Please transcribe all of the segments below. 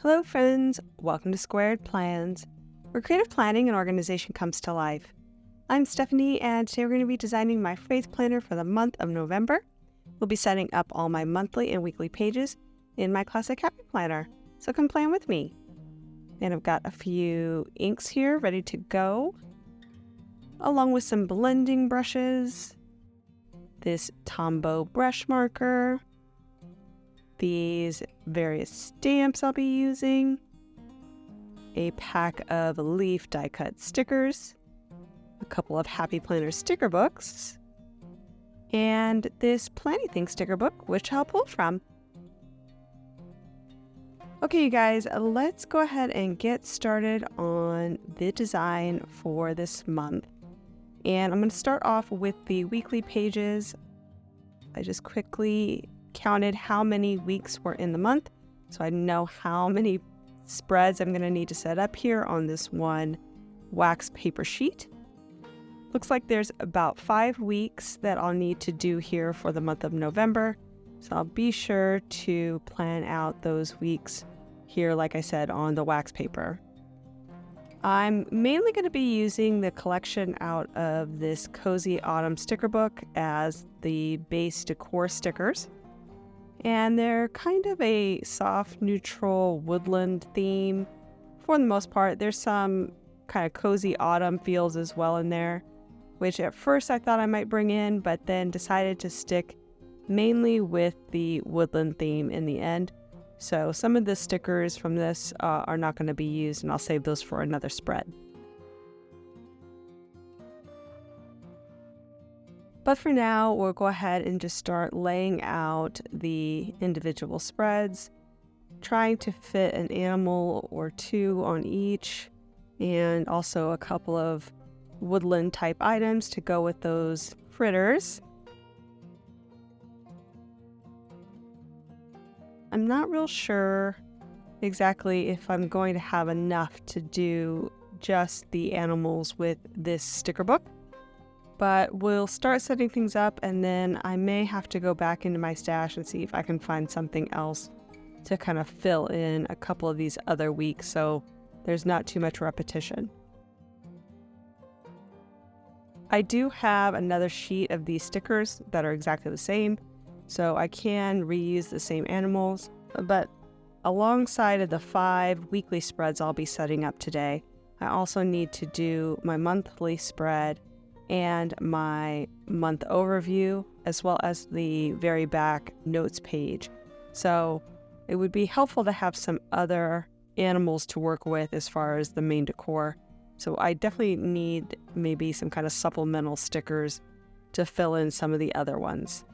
Hello friends, welcome to Squaird Plans, where creative planning and organization comes to life. I'm Stephanie, and today we're going to be designing my faith planner for the month of November. We'll be setting up all my monthly and weekly pages in my classic happy planner, so come plan with me. And I've got a few inks here ready to go, along with some blending brushes, this Tombow brush marker, these various stamps I'll be using, a pack of leaf die cut stickers, a couple of Happy Planner sticker books, and this Planny Thing sticker book, which I'll pull from. Okay, you guys, let's go ahead and get started on the design for this month. And I'm going to start off with the weekly pages. I just quickly counted how many weeks were in the month, so I know how many spreads I'm going to need to set up here on this one wax paper sheet. Looks like there's about 5 weeks that I'll need to do here for the month of November, so I'll be sure to plan out those weeks here, like I said, on the wax paper. I'm mainly going to be using the collection out of this Cozy Autumn sticker book as the base decor stickers. And they're kind of a soft, neutral woodland theme for the most part. There's some kind of cozy autumn feels as well in there, which at first I thought I might bring in, but then decided to stick mainly with the woodland theme in the end. So some of the stickers from this are not going to be used, and I'll save those for another spread. But for now, we'll go ahead and just start laying out the individual spreads, trying to fit an animal or two on each, and also a couple of woodland type items to go with those fritters. I'm not real sure exactly if I'm going to have enough to do just the animals with this sticker book. But we'll start setting things up, and then I may have to go back into my stash and see if I can find something else to kind of fill in a couple of these other weeks so there's not too much repetition. I do have another sheet of these stickers that are exactly the same, so I can reuse the same animals, but alongside of the 5 weekly spreads I'll be setting up today, I also need to do my monthly spread and my month overview, as well as the very back notes page. So it would be helpful to have some other animals to work with as far as the main decor. So I definitely need maybe some kind of supplemental stickers to fill in some of the other ones.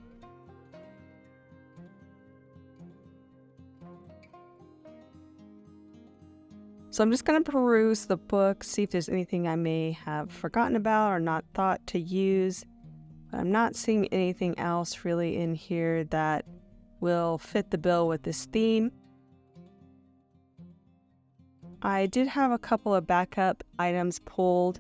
So I'm just going to peruse the book, see if there's anything I may have forgotten about or not thought to use. But I'm not seeing anything else really in here that will fit the bill with this theme. I did have a couple of backup items pulled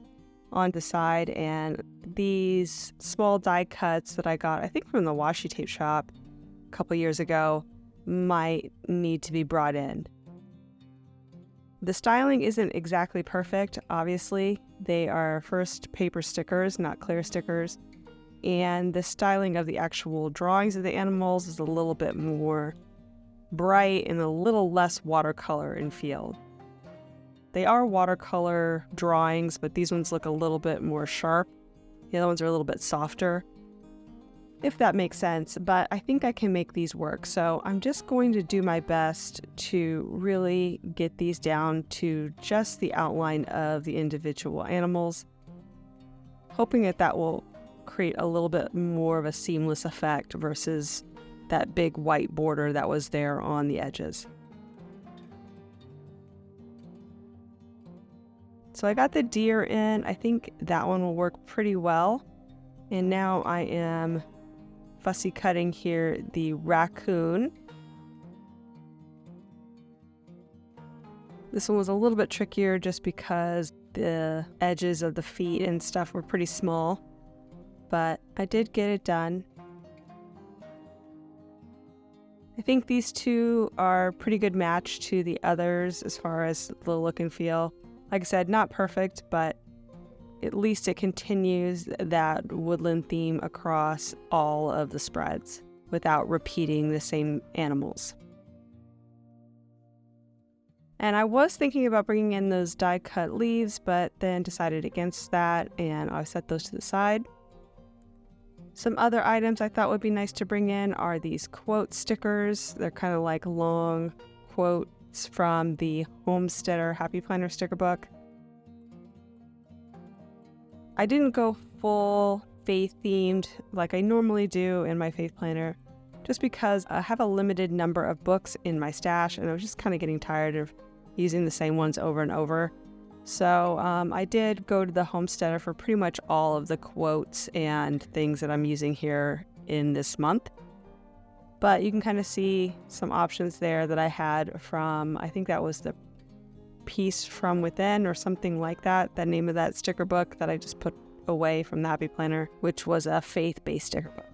on the side, and these small die cuts that I got, I think from the washi tape shop a couple years ago, might need to be brought in. The styling isn't exactly perfect, obviously. They are first paper stickers, not clear stickers. And the styling of the actual drawings of the animals is a little bit more bright and a little less watercolor in feel. They are watercolor drawings, but these ones look a little bit more sharp. The other ones are a little bit softer, if that makes sense, but I think I can make these work. So I'm just going to do my best to really get these down to just the outline of the individual animals, hoping that that will create a little bit more of a seamless effect versus that big white border that was there on the edges. So I got the deer in. I think that one will work pretty well. And now I am fussy cutting here the raccoon. This one was a little bit trickier just because the edges of the feet and stuff were pretty small, but I did get it done. I think these two are a pretty good match to the others as far as the look and feel. Like I said, not perfect, but at least it continues that woodland theme across all of the spreads without repeating the same animals. And I was thinking about bringing in those die-cut leaves, but then decided against that, and I set those to the side. Some other items I thought would be nice to bring in are these quote stickers. They're kind of like long quotes from the Homesteader Happy Planner sticker book. I didn't go full faith themed like I normally do in my faith planner, just because I have a limited number of books in my stash and I was just kind of getting tired of using the same ones over and over. So I did go to the Homesteader for pretty much all of the quotes and things that I'm using here in this month. But you can kind of see some options there that I had from, I think that was the Peace from Within or something like that, the name of that sticker book that I just put away from the Happy Planner, which was a faith-based sticker book.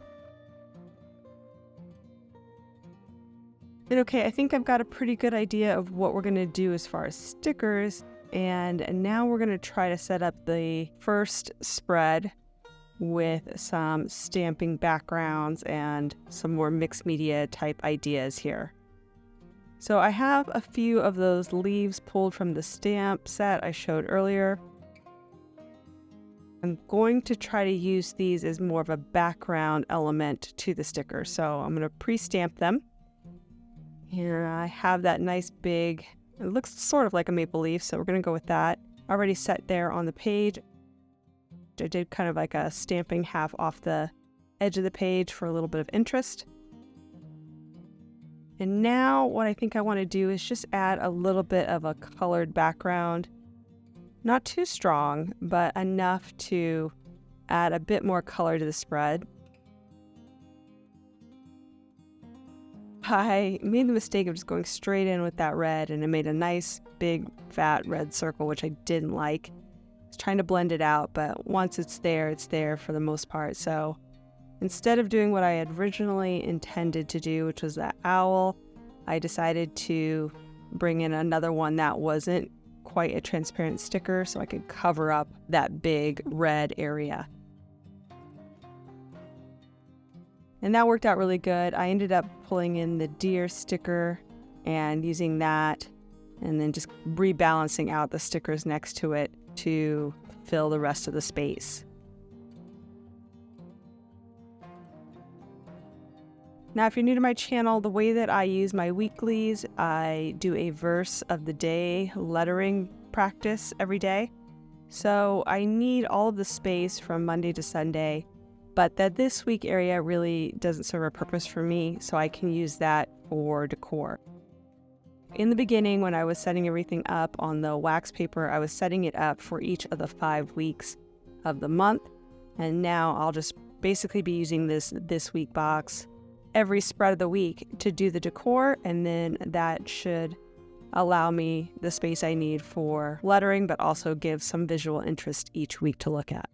And okay, I think I've got a pretty good idea of what we're going to do as far as stickers. And now we're going to try to set up the first spread with some stamping backgrounds and some more mixed media type ideas here. So I have a few of those leaves pulled from the stamp set I showed earlier. I'm going to try to use these as more of a background element to the sticker. So I'm going to pre-stamp them. Here I have that nice big, it looks sort of like a maple leaf, so we're going to go with that. Already set there on the page. I did kind of like a stamping half off the edge of the page for a little bit of interest. And now what I think I want to do is just add a little bit of a colored background. Not too strong, but enough to add a bit more color to the spread. I made the mistake of just going straight in with that red, and it made a nice big fat red circle, which I didn't like. I was trying to blend it out, but once it's there for the most part. So instead of doing what I had originally intended to do, which was that owl, I decided to bring in another one that wasn't quite a transparent sticker so I could cover up that big red area. And that worked out really good. I ended up pulling in the deer sticker and using that, and then just rebalancing out the stickers next to it to fill the rest of the space. Now, if you're new to my channel, the way that I use my weeklies, I do a verse of the day lettering practice every day. So I need all of the space from Monday to Sunday, but that this week area really doesn't serve a purpose for me, so I can use that for decor. In the beginning, when I was setting everything up on the wax paper, I was setting it up for each of the 5 weeks of the month, and now I'll just basically be using this week box every spread of the week to do the decor, and then that should allow me the space I need for lettering, but also give some visual interest each week to look at.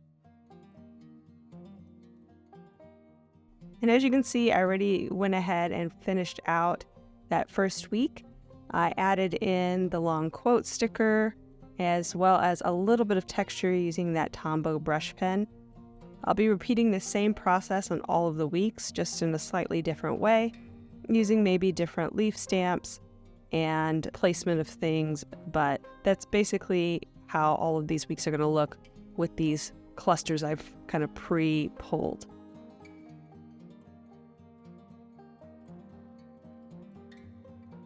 And as you can see, I already went ahead and finished out that first week. I added in the long quote sticker, as well as a little bit of texture using that Tombow brush pen. I'll be repeating the same process on all of the weeks, just in a slightly different way, using maybe different leaf stamps and placement of things, but that's basically how all of these weeks are going to look with these clusters I've kind of pre-pulled.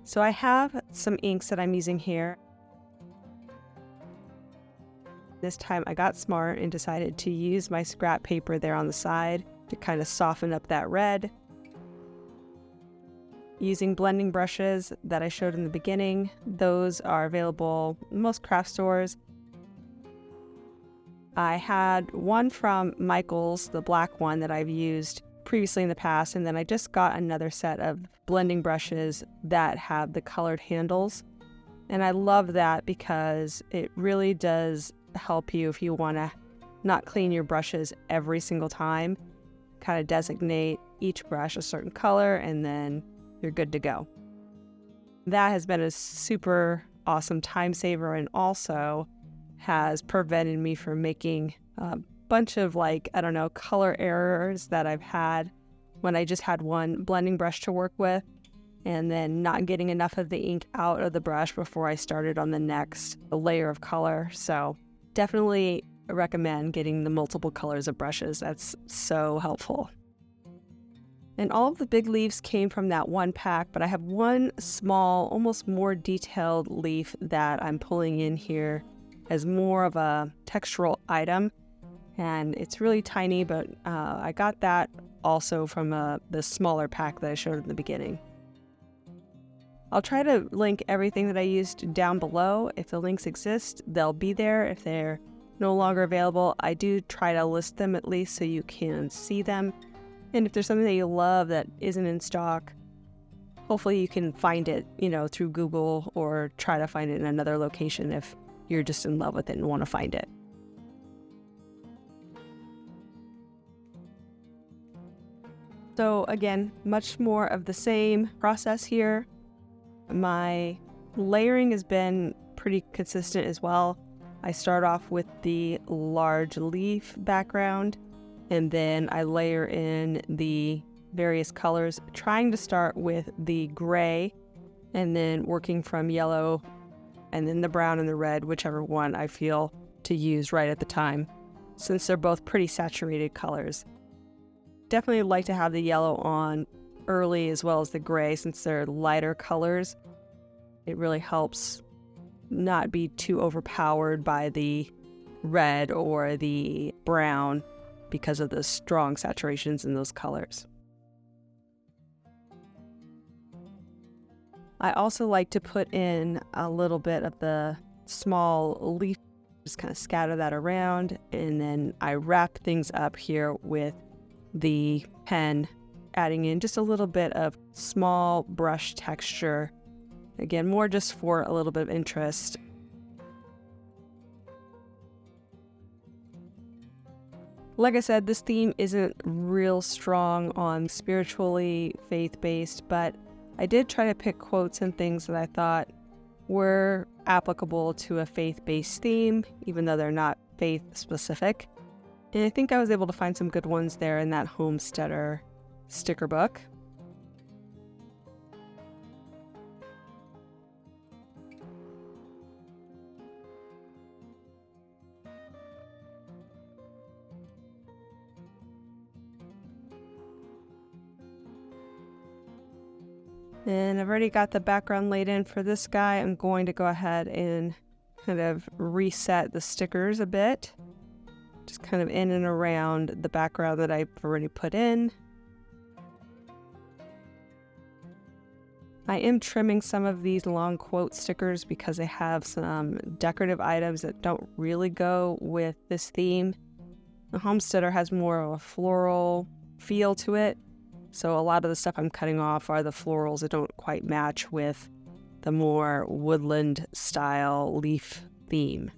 So I have some inks that I'm using here. This time I got smart and decided to use my scrap paper there on the side to kind of soften up that red. Using blending brushes that I showed in the beginning, those are available in most craft stores. I had one from Michael's, the black one that I've used previously in the past, and then I just got another set of blending brushes that have the colored handles. And I love that because it really does help you if you want to not clean your brushes every single time. Kind of designate each brush a certain color and then you're good to go. That has been a super awesome time saver, and also has prevented me from making a bunch of color errors that I've had when I just had one blending brush to work with, and then not getting enough of the ink out of the brush before I started on the next layer of color. So definitely recommend getting the multiple colors of brushes. That's so helpful. And all of the big leaves came from that one pack, but I have one small, almost more detailed leaf that I'm pulling in here as more of a textural item. And it's really tiny, but I got that also from the smaller pack that I showed in the beginning. I'll try to link everything that I used down below. If the links exist, they'll be there. If they're no longer available, I do try to list them at least so you can see them. And if there's something that you love that isn't in stock, hopefully you can find it, through Google, or try to find it in another location if you're just in love with it and want to find it. So again, much more of the same process here. My layering has been pretty consistent as well. I start off with the large leaf background, and then I layer in the various colors, trying to start with the gray and then working from yellow and then the brown and the red, whichever one I feel to use right at the time, since they're both pretty saturated colors. Definitely like to have the yellow on early as well as the gray, since they're lighter colors. It really helps not be too overpowered by the red or the brown because of the strong saturations in those colors. I also like to put in a little bit of the small leaf, just kind of scatter that around, and then I wrap things up here with the pen, adding in just a little bit of small brush texture. Again, more just for a little bit of interest. Like I said, this theme isn't real strong on spiritually faith-based, but I did try to pick quotes and things that I thought were applicable to a faith-based theme, even though they're not faith-specific. And I think I was able to find some good ones there in that Homesteader sticker book. And I've already got the background laid in for this guy. I'm going to go ahead and kind of reset the stickers a bit, just kind of in and around the background that I've already put in. I am trimming some of these long quote stickers because they have some decorative items that don't really go with this theme. The Homesteader has more of a floral feel to it, so a lot of the stuff I'm cutting off are the florals that don't quite match with the more woodland style leaf theme.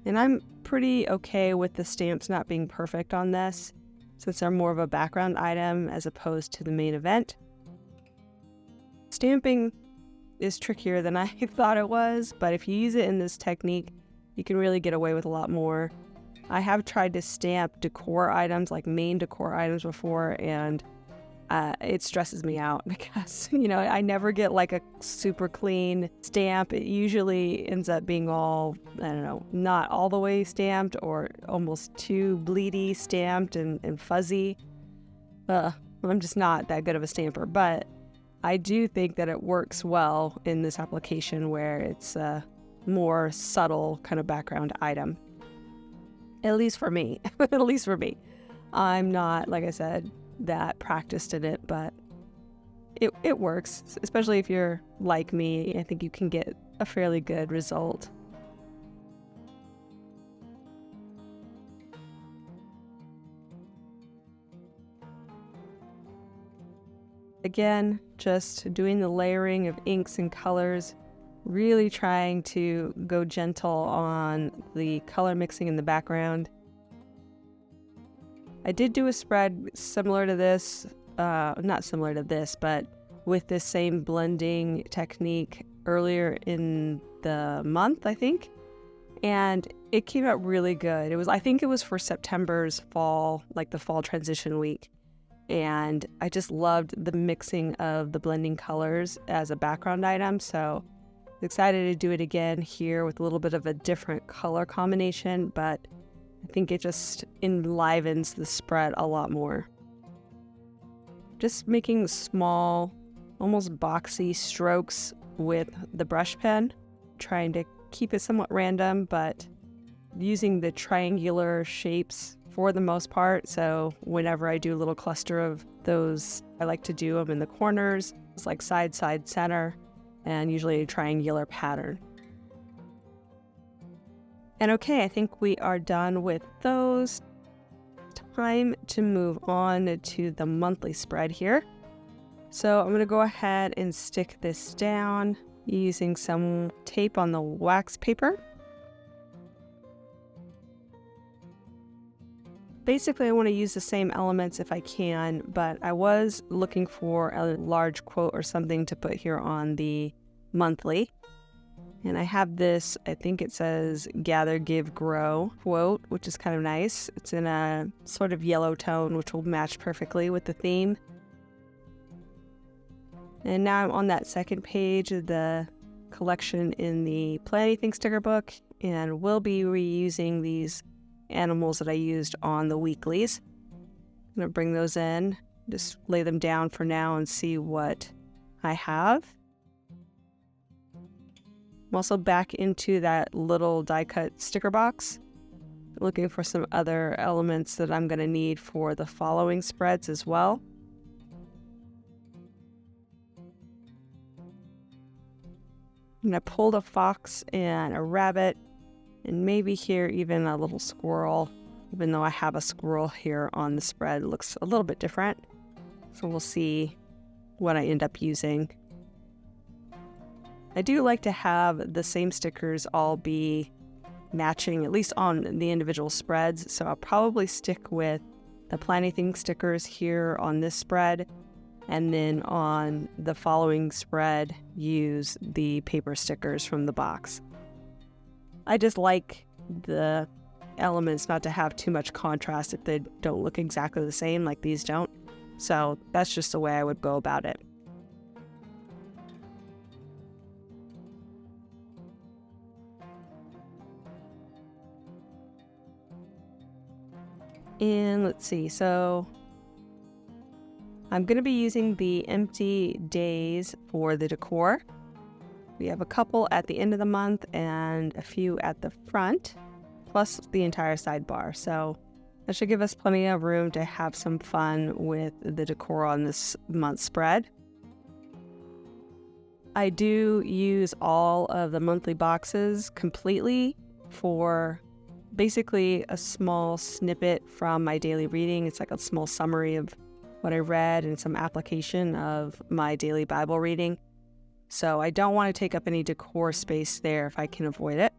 And I'm pretty okay with the stamps not being perfect on this, since they're more of a background item as opposed to the main event. Stamping is trickier than I thought it was, but if you use it in this technique, you can really get away with a lot more. I have tried to stamp decor items, like main decor items before, and it stresses me out because, I never get like a super clean stamp. It usually ends up being all, not all the way stamped, or almost too bleedy stamped and fuzzy. I'm just not that good of a stamper, but I do think that it works well in this application where it's a more subtle kind of background item. At least for me. At least for me. I'm not, like I said, that practiced in it, but it works, especially if you're like me. I think you can get a fairly good result. Again, just doing the layering of inks and colors, Really trying to go gentle on the color mixing in the background. I did do a spread similar to this, not similar to this, but with this same blending technique earlier in the month, I think. And it came out really good. I think it was for September's fall, like the fall transition week. And I just loved the mixing of the blending colors as a background item. So excited to do it again here with a little bit of a different color combination, but I think it just enlivens the spread a lot more. Just making small, almost boxy strokes with the brush pen, trying to keep it somewhat random, but using the triangular shapes for the most part. So whenever I do a little cluster of those, I like to do them in the corners. It's like side, side, center, and usually a triangular pattern. And okay, I think we are done with those. Time to move on to the monthly spread here. So I'm going to go ahead and stick this down using some tape on the wax paper. Basically, I want to use the same elements if I can, but I was looking for a large quote or something to put here on the monthly. And I have this, I think it says gather, give, grow quote, which is kind of nice. It's in a sort of yellow tone, which will match perfectly with the theme. And now I'm on that second page of the collection in the Plan Anything sticker book, and we'll be reusing these animals that I used on the weeklies. I'm going to bring those in, just lay them down for now and see what I have. I'm also back into that little die cut sticker box, looking for some other elements that I'm going to need for the following spreads as well. And I pulled a fox and a rabbit, and maybe here even a little squirrel, even though I have a squirrel here on the spread. It looks a little bit different. So we'll see what I end up using. I do like to have the same stickers all be matching, at least on the individual spreads. So I'll probably stick with the Plan Anything stickers here on this spread, and then on the following spread, use the paper stickers from the box. I just like the elements not to have too much contrast if they don't look exactly the same, like these don't. So that's just the way I would go about it. And let's see, so I'm going to be using the empty days for the decor. We have a couple at the end of the month and a few at the front, plus the entire sidebar. So that should give us plenty of room to have some fun with the decor on this month's spread. I do use all of the monthly boxes completely for basically a small snippet from my daily reading. It's like a small summary of what I read and some application of my daily Bible reading. So I don't want to take up any decor space there if I can avoid it.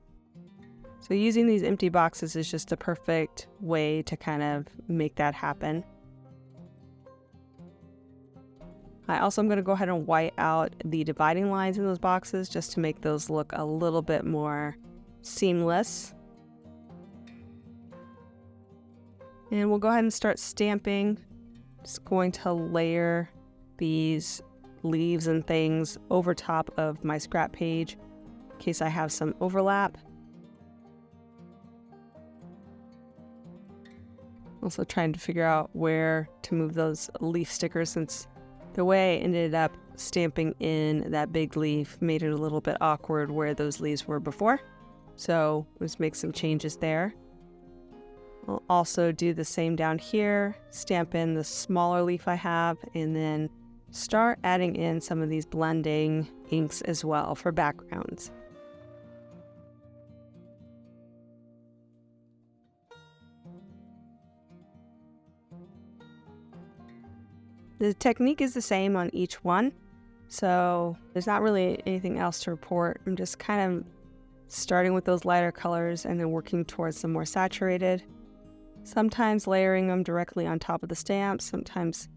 So using these empty boxes is just a perfect way to kind of make that happen. I also am going to go ahead and white out the dividing lines in those boxes just to make those look a little bit more seamless. And we'll go ahead and start stamping. Just going to layer these leaves and things over top of my scrap page in case I have some overlap. Also trying to figure out where to move those leaf stickers, since the way I ended up stamping in that big leaf made it a little bit awkward where those leaves were before. So let's make some changes there. I'll also do the same down here, stamp in the smaller leaf I have, and then start adding in some of these blending inks as well for backgrounds. The technique is the same on each one. So there's not really anything else to report. I'm just kind of starting with those lighter colors and then working towards some more saturated. Sometimes layering them directly on top of the stamp, sometimes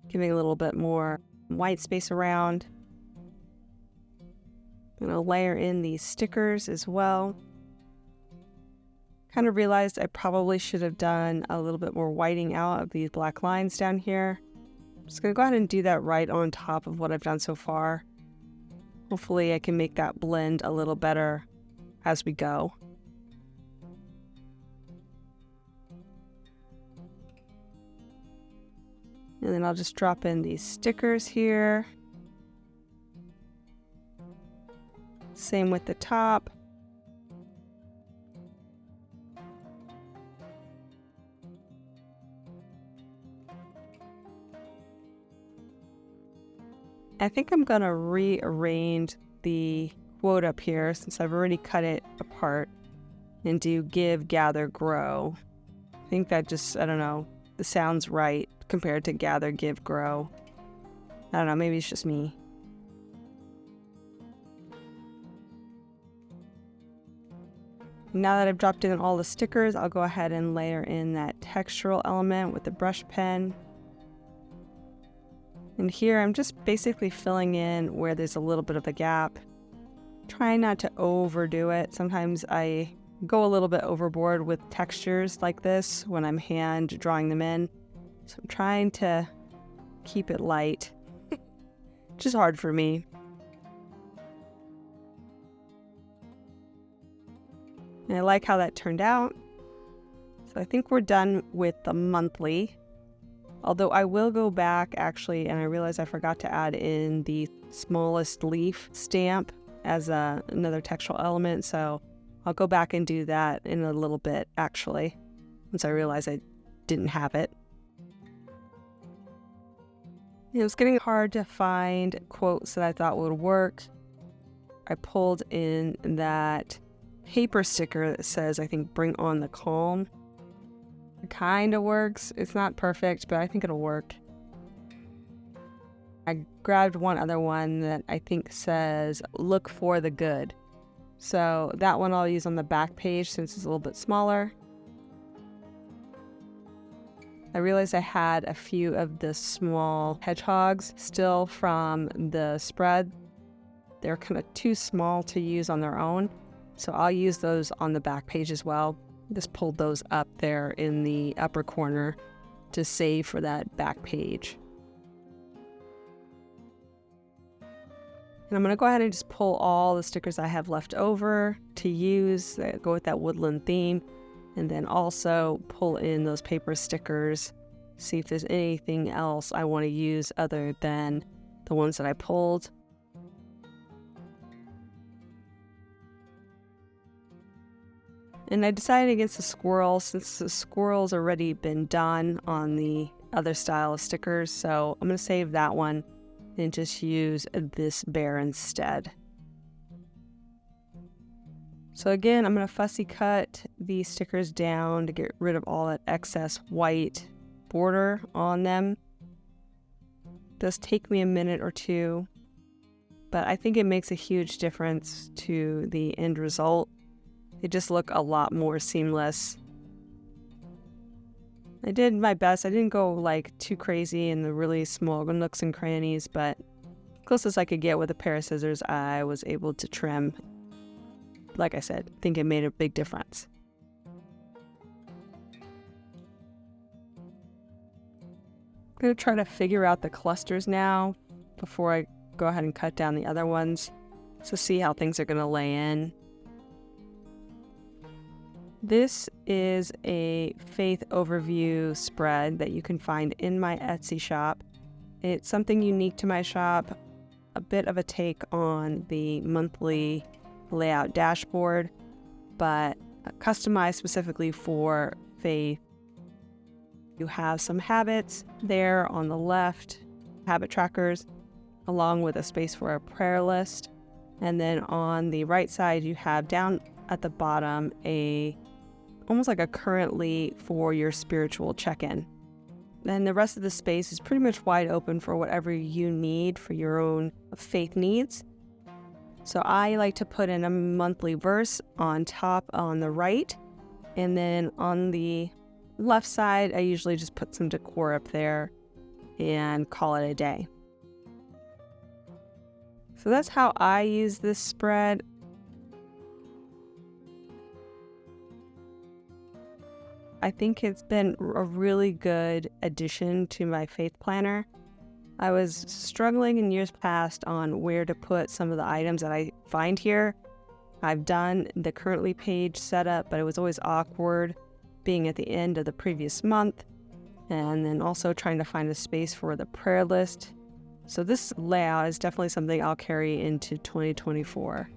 giving a little bit more white space around. I'm going to layer in these stickers as well. Kind of realized I probably should have done a little bit more whiting out of these black lines down here. I'm just going to go ahead and do that right on top of what I've done so far. Hopefully I can make that blend a little better as we go. And then I'll just drop in these stickers here. Same with the top. I think I'm going to rearrange the quote up here since I've already cut it apart and do give, gather, grow. I think that just, I don't know, it sounds right compared to gather, give, grow. I don't know, maybe it's just me. Now that I've dropped in all the stickers, I'll go ahead and layer in that textural element with the brush pen. And here I'm just basically filling in where there's a little bit of a gap. Trying not to overdo it. Sometimes I go a little bit overboard with textures like this when I'm hand drawing them in. So I'm trying to keep it light, which is hard for me. And I like how that turned out. So I think we're done with the monthly. Although I will go back actually, and I realize I forgot to add in the smallest leaf stamp as another textural element. So I'll go back and do that in a little bit actually, once I realize I didn't have it. It was getting hard to find quotes that I thought would work. I pulled in that paper sticker that says, I think, bring on the calm. It kind of works. It's not perfect, but I think it'll work. I grabbed one other one that I think says, look for the good. So that one I'll use on the back page since it's a little bit smaller. I realized I had a few of the small hedgehogs still from the spread. They're kind of too small to use on their own. So I'll use those on the back page as well. Just pulled those up there in the upper corner to save for that back page. And I'm going to go ahead and just pull all the stickers I have left over to use, go with that woodland theme, and then also pull in those paper stickers, see if there's anything else I want to use other than the ones that I pulled. And I decided against the squirrel since the squirrel's already been done on the other style of stickers. So I'm going to save that one and just use this bear instead. So again, I'm going to fussy cut these stickers down to get rid of all that excess white border on them. It does take me a minute or two, but I think it makes a huge difference to the end result. They just look a lot more seamless. I did my best. I didn't go like too crazy in the really small nooks and crannies, but closest I could get with a pair of scissors, I was able to trim. Like I said, I think it made a big difference. I'm going to try to figure out the clusters now before I go ahead and cut down the other ones to see how things are going to lay in. This is a faith overview spread that you can find in my Etsy shop. It's something unique to my shop, a bit of a take on the monthly layout dashboard, but customized specifically for faith. You have some habits there on the left, habit trackers, along with a space for a prayer list. And then on the right side, you have down at the bottom almost like a currently for your spiritual check-in. then the rest of the space is pretty much wide open for whatever you need for your own faith needs. So I like to put in a monthly verse on top on the right, and then on the left side, I usually just put some decor up there and call it a day. So that's how I use this spread. I think it's been a really good addition to my faith planner. I was struggling in years past on where to put some of the items that I find here. I've done the currently page setup, but it was always awkward being at the end of the previous month, and then also trying to find a space for the prayer list. So this layout is definitely something I'll carry into 2024.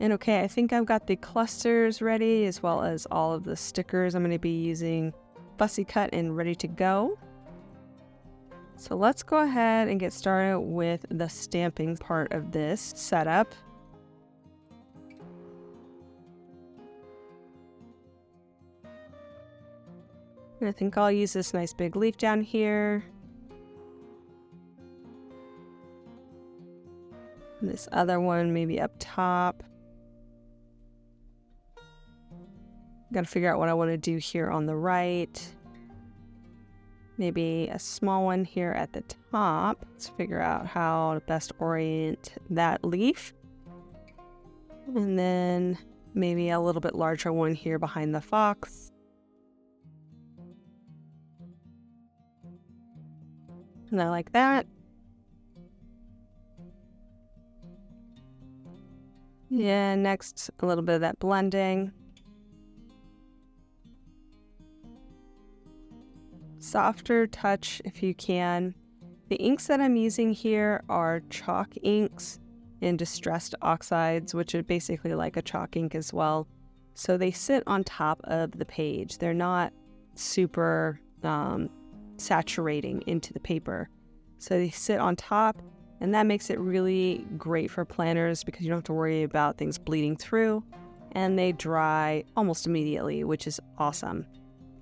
And okay, I think I've got the clusters ready, as well as all of the stickers I'm going to be using fussy cut and ready to go. So let's go ahead and get started with the stamping part of this setup. And I think I'll use this nice big leaf down here. And this other one maybe up top. Got to figure out what I want to do here on the right. Maybe a small one here at the top. Let's figure out how to best orient that leaf. And then maybe a little bit larger one here behind the fox. And I like that. Yeah, next a little bit of that blending. Softer touch if you can. The inks that I'm using here are chalk inks and distressed oxides, which are basically like a chalk ink as well. So they sit on top of the page. They're not super saturating into the paper. So they sit on top, and that makes it really great for planners because you don't have to worry about things bleeding through, and they dry almost immediately, which is awesome.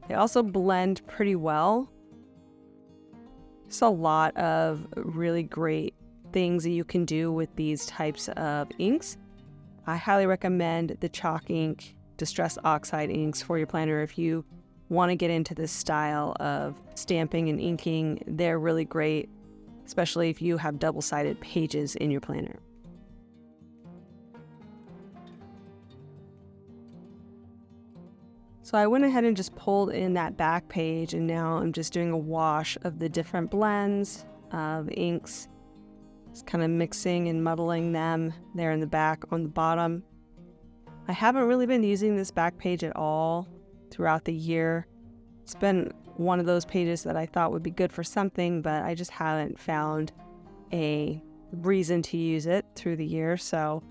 They also blend pretty well. There's a lot of really great things that you can do with these types of inks. I highly recommend the chalk ink, distress oxide inks for your planner if you want to get into this style of stamping and inking. They're really great, especially if you have double-sided pages in your planner. So I went ahead and just pulled in that back page, and now I'm just doing a wash of the different blends of inks. Just kind of mixing and muddling them there in the back on the bottom. I haven't really been using this back page at all throughout the year. It's been one of those pages that I thought would be good for something, but I just haven't found a reason to use it through the year. So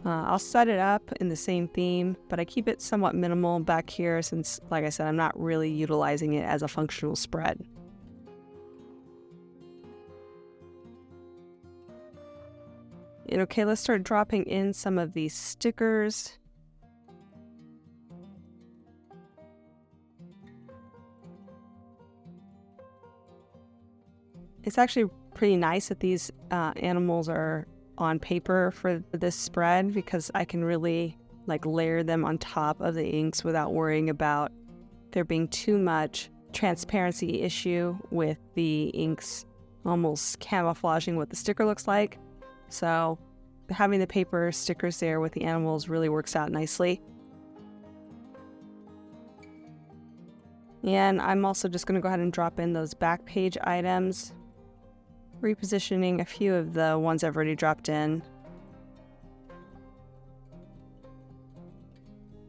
I'll set it up in the same theme, but I keep it somewhat minimal back here since, like I said, I'm not really utilizing it as a functional spread. And okay, let's start dropping in some of these stickers. It's actually pretty nice that these animals are on paper for this spread because I can really layer them on top of the inks without worrying about there being too much transparency issue with the inks almost camouflaging what the sticker looks like. So having the paper stickers there with the animals really works out nicely. And I'm also just going to go ahead and drop in those back page items, repositioning a few of the ones I've already dropped in.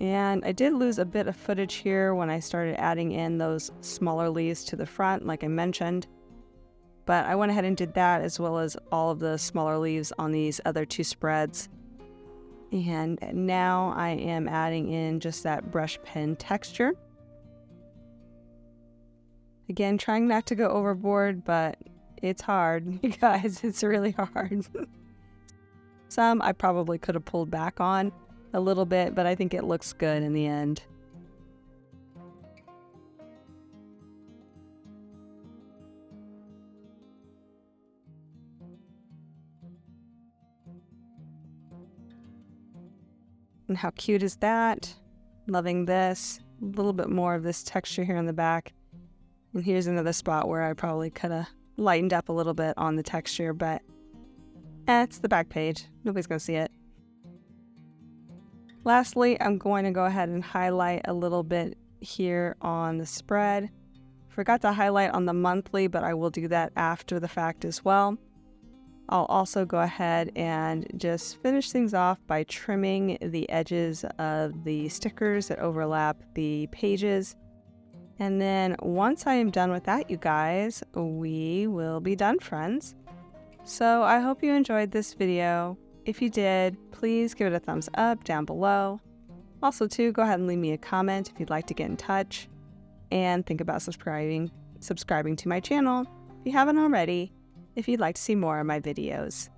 And I did lose a bit of footage here when I started adding in those smaller leaves to the front, like I mentioned. But I went ahead and did that, as well as all of the smaller leaves on these other two spreads. And now I am adding in just that brush pen texture. Again, trying not to go overboard, but It's hard, you guys. It's really hard. Some I probably could have pulled back on a little bit, but I think it looks good in the end. And how cute is that? Loving this. A little bit more of this texture here in the back. And here's another spot where I probably could have lightened up a little bit on the texture, but it's the back page. Nobody's going to see it. Lastly, I'm going to go ahead and highlight a little bit here on the spread. Forgot to highlight on the monthly, but I will do that after the fact as well. I'll also go ahead and just finish things off by trimming the edges of the stickers that overlap the pages. And then once I am done with that, you guys, we will be done, friends. So I hope you enjoyed this video. If you did, please give it a thumbs up down below. Also too, go ahead and leave me a comment if you'd like to get in touch. And think about subscribing to my channel if you haven't already, if you'd like to see more of my videos.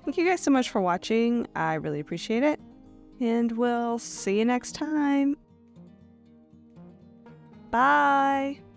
Thank you guys so much for watching. I really appreciate it. And we'll see you next time. Bye!